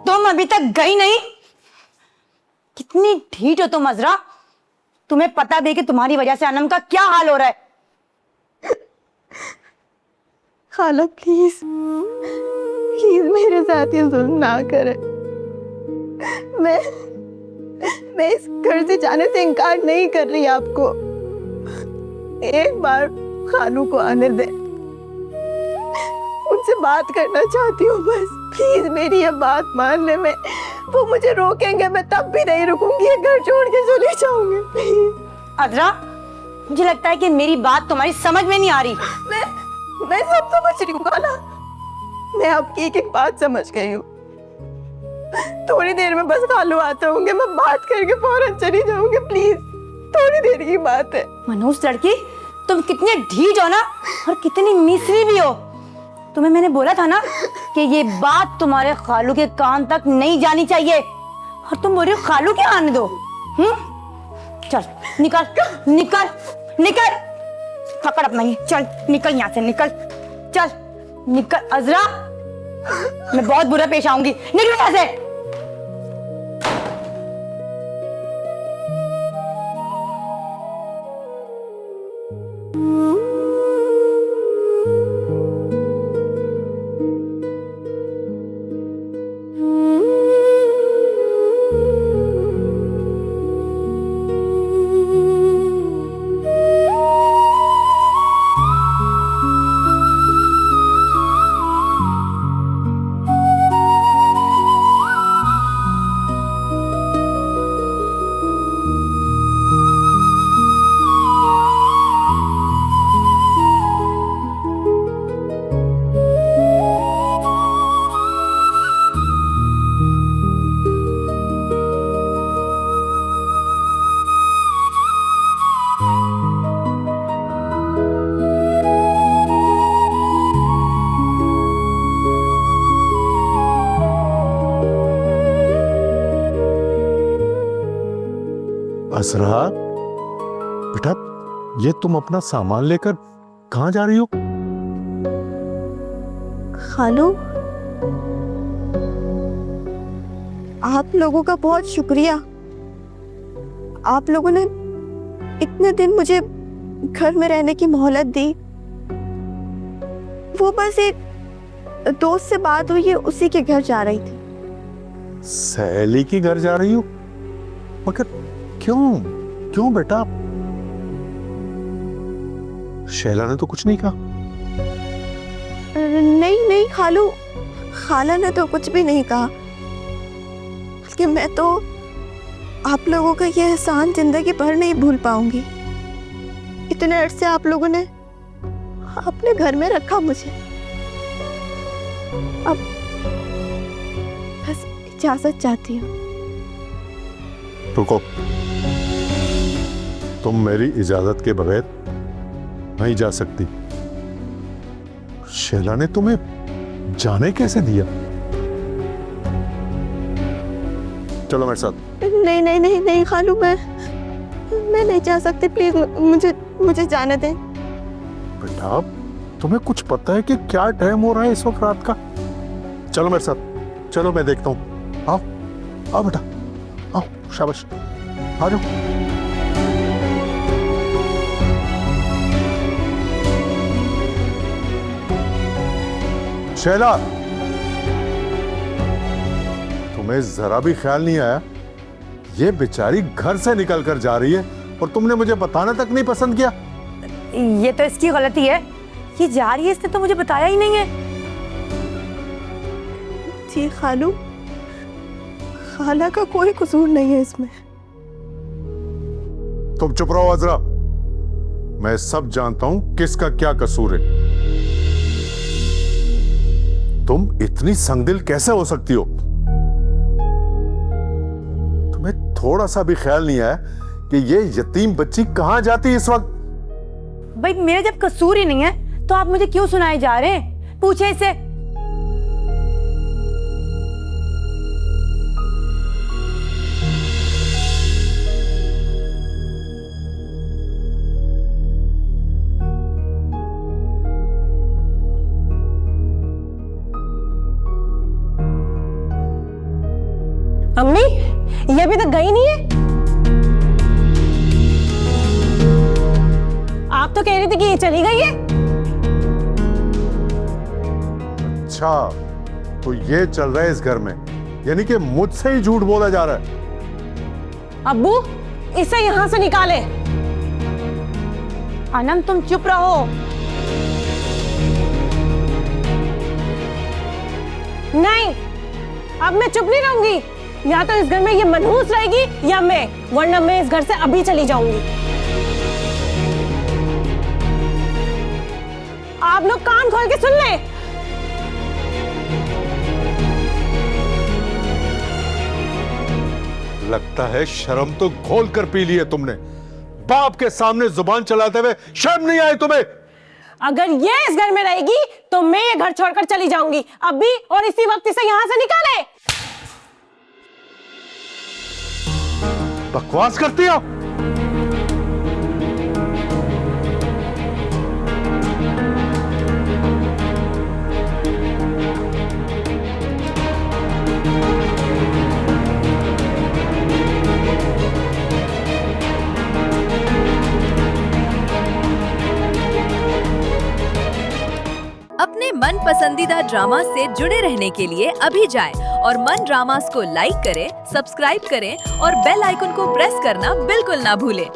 तुम अभी तक गई नहीं? कितनी ढीठ हो तुम अजरा। तुम्हें पता भी कि तुम्हारी वजह से अनम का क्या हाल हो रहा है। खाला प्लीज प्लीज मेरे साथ ये जुल्म ना करे। मैं इस घर से जाने से इनकार नहीं कर रही आपको। एक बार खालू को आने दे, उनसे बात करना चाहती हूँ बस। प्लीज मेरी ये बात मान ले। वो मुझे रोकेंगे, मैं तब भी नहीं रुकूंगी, ये घर छोड़ के चली जाऊंगी प्लीज। अजरा, मुझे लगता है कि मेरी बात तुम्हारी समझ में नहीं आ रही। मैं सब समझ रही हूँ खाला। मैं आपकी एक एक बात समझ गई हूँ। थोड़ी देर में बस खालू आते होंगे, मैं बात करके फौरन चली जाऊंगी। प्लीज थोड़ी देर की बात है। मनोज लड़की, तुम कितनी ढीठ हो ना, और कितनी मिसरी भी हो। तुम्हें मैंने बोला था ना कि ये बात तुम्हारे खालू के कान तक नहीं जानी चाहिए, और तुम बोल रही हो खालू के आने दो। चल निकल निकल निकल, पकड़ अपना ये, चल निकल यहाँ से, निकल चल निकल। अजरा, मैं बहुत बुरा पेश आऊंगी, निकल यहाँ से। असरा बेटा, ये तुम अपना सामान लेकर कहाँ जा रही हो? खालू, आप लोगों का बहुत शुक्रिया। आप लोगों ने इतने दिन मुझे घर में रहने की मोहलत दी। वो बस एक दोस्त से बात हुई है, उसी के घर जा रही थी। सहेली के घर जा रही हो? मगर क्यों क्यों बेटा? शैला ने तो कुछ नहीं कहा। नहीं नहीं खालू, खाला ने तो कुछ भी नहीं कहा। बल्कि मैं तो आप लोगों का यह एहसान जिंदगी भर नहीं भूल पाऊंगी। इतने अरसे आप लोगों ने अपने घर में रखा मुझे। अब बस इजाजत चाहती हूँ। रुको, तुम मेरी इजाजत के बगैर नहीं जा सकती। शैला ने तुम्हें जाने कैसे दिया? चलो मेरे साथ। नहीं नहीं नहीं नहीं खालू, मैं नहीं जा सकती। प्लीज मुझे जाने दें। बेटा, तुम्हें कुछ पता है कि क्या टाइम हो रहा है इस वक्त रात का? चलो मेरे साथ, चलो मैं देखता हूँ। आओ आओ बेटा, आओ, शाबाश, आ जाओ। शैला, तुम्हें जरा भी ख्याल नहीं आया ये बेचारी घर से निकल कर जा रही है और तुमने मुझे बताना तक नहीं पसंद किया? ये तो इसकी गलती है, ये जा रही है, इसने तो मुझे बताया ही नहीं है। जी खालू, खाला का कोई कसूर नहीं है इसमें। तुम चुप रहो अजरा, मैं सब जानता हूं किसका क्या कसूर है। तुम इतनी संगदिल कैसे हो सकती हो? तुम्हें थोड़ा सा भी ख्याल नहीं आया कि ये यतीम बच्ची कहां जाती है इस वक्त? भाई मेरा जब कसूर ही नहीं है तो आप मुझे क्यों सुनाए जा रहे हैं? पूछे इसे। अम्मी, ये अभी तक गई नहीं है। आप तो कह रही थी कि ये चली गई है। अच्छा, तो ये चल रहा है इस घर में, यानी कि मुझसे ही झूठ बोला जा रहा है। अब्बू, इसे यहाँ से निकाले। अनम तुम चुप रहो। नहीं, अब मैं चुप नहीं रहूंगी। या तो इस घर में ये मनहूस रहेगी या मैं, वरना मैं इस घर से अभी चली जाऊंगी। आप लोग कान खोल के सुन ले। लगता है शर्म तो घोल कर पी ली है तुमने। बाप के सामने जुबान चलाते हुए शर्म नहीं आई तुम्हें? अगर ये इस घर में रहेगी तो मैं ये घर छोड़कर चली जाऊंगी, अभी और इसी वक्त इसे यहाँ से निकाले। बकवास करती हो? अपने मन पसंदीदा ड्रामा से जुड़े रहने के लिए अभी जाएं और मन ड्रामास को लाइक करें, सब्सक्राइब करें और बेल आइकन को प्रेस करना बिल्कुल ना भूलें।